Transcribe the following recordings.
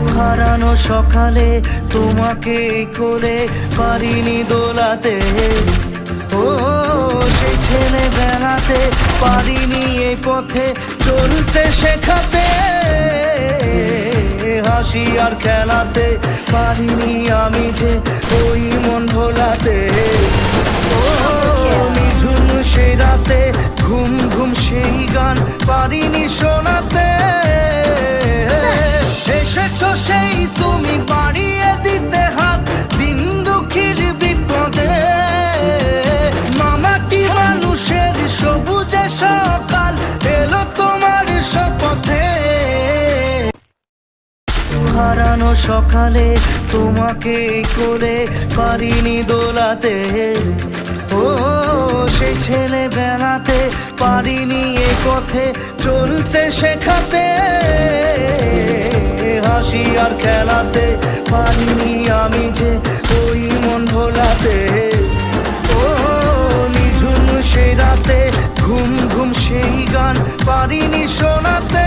হারানো সকালে তোমাকে কোলে পারিনি দোলাতে, ও সেই ছেলে বেলাতে পারিনি এই পথে চলতে শেখাতে, হাসি আর খেলাতে পারিনি আমি যে ওই মন ভোলাতে, ও নিঝুম সেই রাতে ঘুম ঘুম সেই গান পারিনি শোনাতে, এসেছো সেই তুমি বাড়িয়ে দিতে হাত দিন দুঃখীর বিপদে, মামাটি মানুষের সবুজে সকাল এলো তোমার শপথে। হারানো সকালে তোমাকে কোলে পারিনি দোলাতে, ও সেই ছেলে বেলাতে পারিনি এ পথে চলতে শেখাতে, হাসি আর খেলাতে পারিনি আমি যে ওই মন ভোলাতে, ও নিঝুম সেই রাতে ঘুম ঘুম সেই গান পারিনি শোনাতে,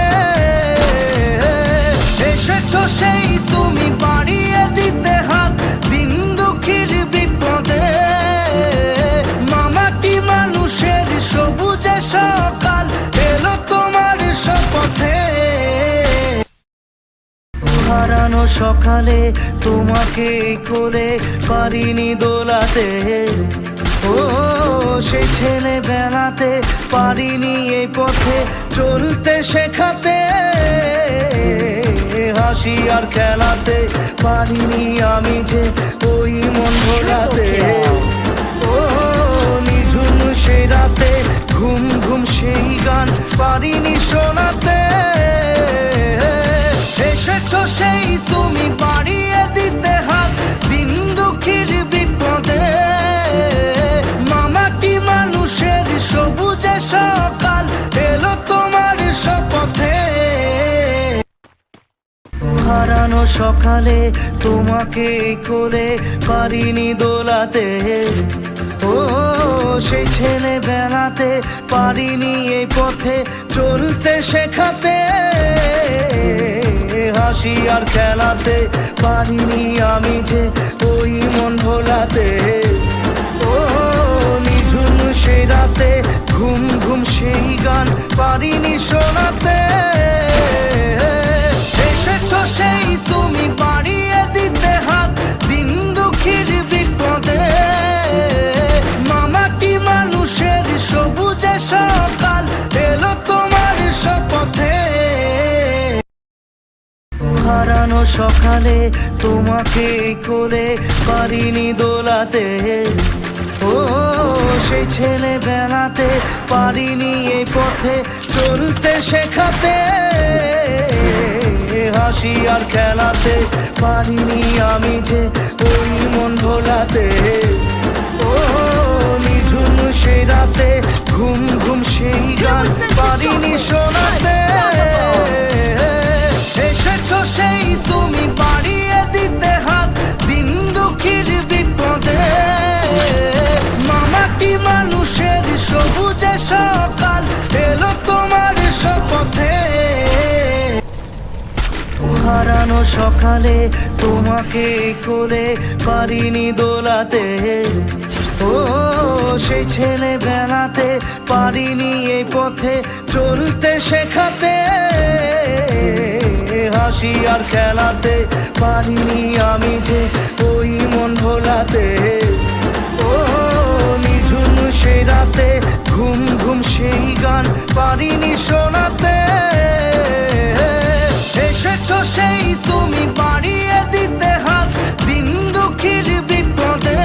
এসেছো সেই তুমি বাড়িয়ে দিতে হাত দিন দুঃখীর বিপদে, মামাটি মানুষের সবুজে সকাল এলো তোমার শপথে। হারানো সকালে তোমাকে কোলে পারিনি দোলাতে, ও সেই ছেলে বেলাতে পারিনি এই পথে চলতে শেখাতে, হাসি আর খেলাতে পারিনি আমি যে ওই মন ভোলাতে, ও নিঝুম সেই রাতে ঘুম ঘুম সেই গান পারিনি শোনাতে, এসেছো সেই তুমি বাড়িয়ে দিতে হাত দিন দুঃখীর বিপদে, মামাটি মানুষের সবুজে সকাল এলো তোমার শপথে। হারানো সকালে তোমাকে কোলে পারিনি দোলাতে, ও সেই ছেলে বেলাতে পারিনি এই পথে চলতে শেখাতে, হাসি আর খেলাতে পারিনি আমি যে ওই মন ভোলাতে, ও নিঝুম সেই রাতে ঘুম ঘুম সেই গান পারিনি শোনাতে, এসেছো সেই তুমি বাড়িয়ে দিতে হাত দিন দুঃখীর বিপদে, মামাটি মানুষের সবুজে সকাল এলো তোমার শপথে। হারানো সকালে তোমাকে কোলে পারিনি দোলাতে, ও সেই ছেলে বেলাতে পারিনি এই পথে চলতে শেখাতে, হাসি আর খেলাতে পারিনি আমি যে ওই মন ভোলাতে, ও নিঝুম সেই রাতে ঘুম ঘুম সেই গান পারিনি শোনাতে, এসেছো সেই তুমি বাড়িয়ে দিতে হাত দিন দুঃখীর বিপদে, মামাটি মানুষের সবুজে সকাল এলো তোমার শপথে। হারানো সকালে তোমাকে কোলে পারিনি দোলাতে, ও সেই ছেলে বেলাতে পারিনি এই পথে চলতে শেখাতে, হাসি আর খেলাতে পারিনি আমি যে ওই মন ভোলাতে, ও নিঝুম সেই রাতে ঘুম ঘুম সেই গান পারিনি শোনাতে, এসেছো সেই তুমি বাড়িয়ে দিতে হাত দিন দুঃখীর বিপদে,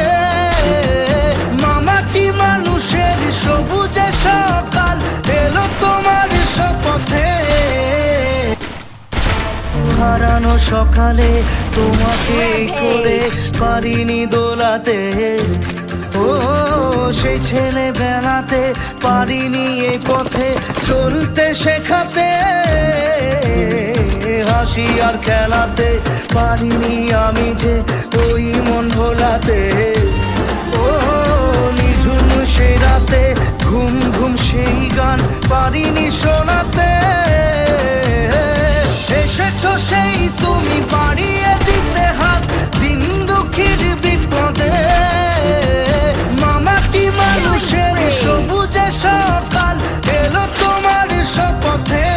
মামাটি মানুষের সবুজে সকাল এলো তোমার শপথে। হারানো সকালে তোমাকে কোলে পারিনি দোলাতে, ও সেই ছেলে বেলাতে পারিনি এই পথে চলতে শেখাতে, হাসি আর খেলাতে পারিনি আমি যে ওই মন ভোলাতে, ও নিঝুম সেই রাতে ঘুম ঘুম সেই গান পারিনি শোনাতে, এসেছো সেই তুমি বাড়িয়ে দিতে হাত দিন দুঃখীর বিপদে মামাটি মানুষের সবুজে সকাল এলো তোমার শপথে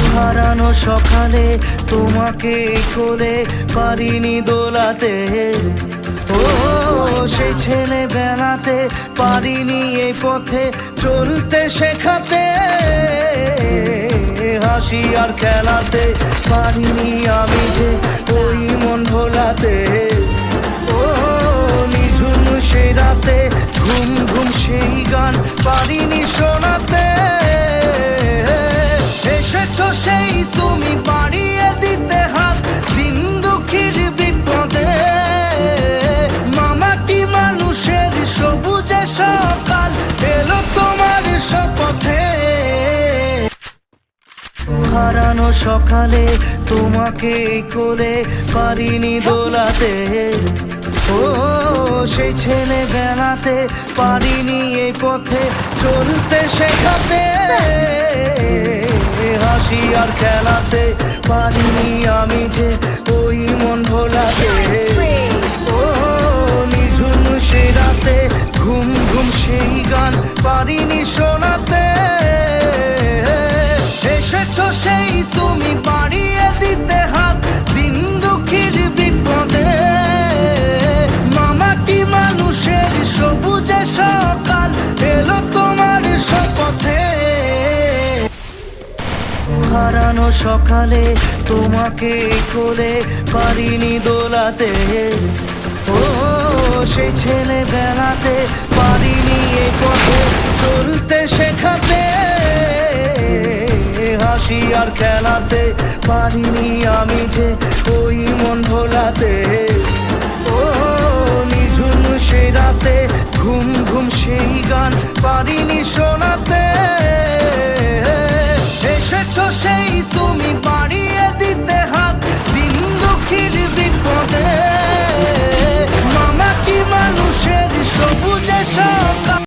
হারানো সকালে তোমাকে কোলে পারিনি দোলাতে ও সেই ছেলে বেলাতে পারিনি এই পথে চলতে শেখাতে হাসি আর খেলাতে পারিনি আমি যে ওই মন ভোলাতে ও নিঝুম সেই রাতে ঘুম ঘুম সেই গান পারিনি শোনাতে এসেছো সেই তুমি বাড়িয়ে দিতে হাত দিন দুঃখীর বিপদে মামাটি মানুষের সবুজে সকাল এলো তোমার শপথে হারানো সকালে তোমাকে কোলে পারিনি দোলাতে ও সেই ছেলে বেলাতে পারিনি এই পথে চলতে শেখাতে হাসি আর খেলাতে পারিনি আমি যে ওই মন ভোলাতে ও নিঝুম সেই রাতে ঘুম ঘুম সেই গান পারিনি শোনাতে এসেছো সেই তুমি বাড়িয়ে দিতে হাত দিন দুঃখীর বিপদে মামাটি মানুষের সবুজে সকাল এলো তোমার শপথে হারানো সকালে তোমাকে কোলে পারিনি দোলাতে ও সেই ছেলে বেলাতে পারিনি এই পথে চলতে শেখাতে হাসি আর খেলাতে পারিনি আমি যে ওই মন ভোলাতে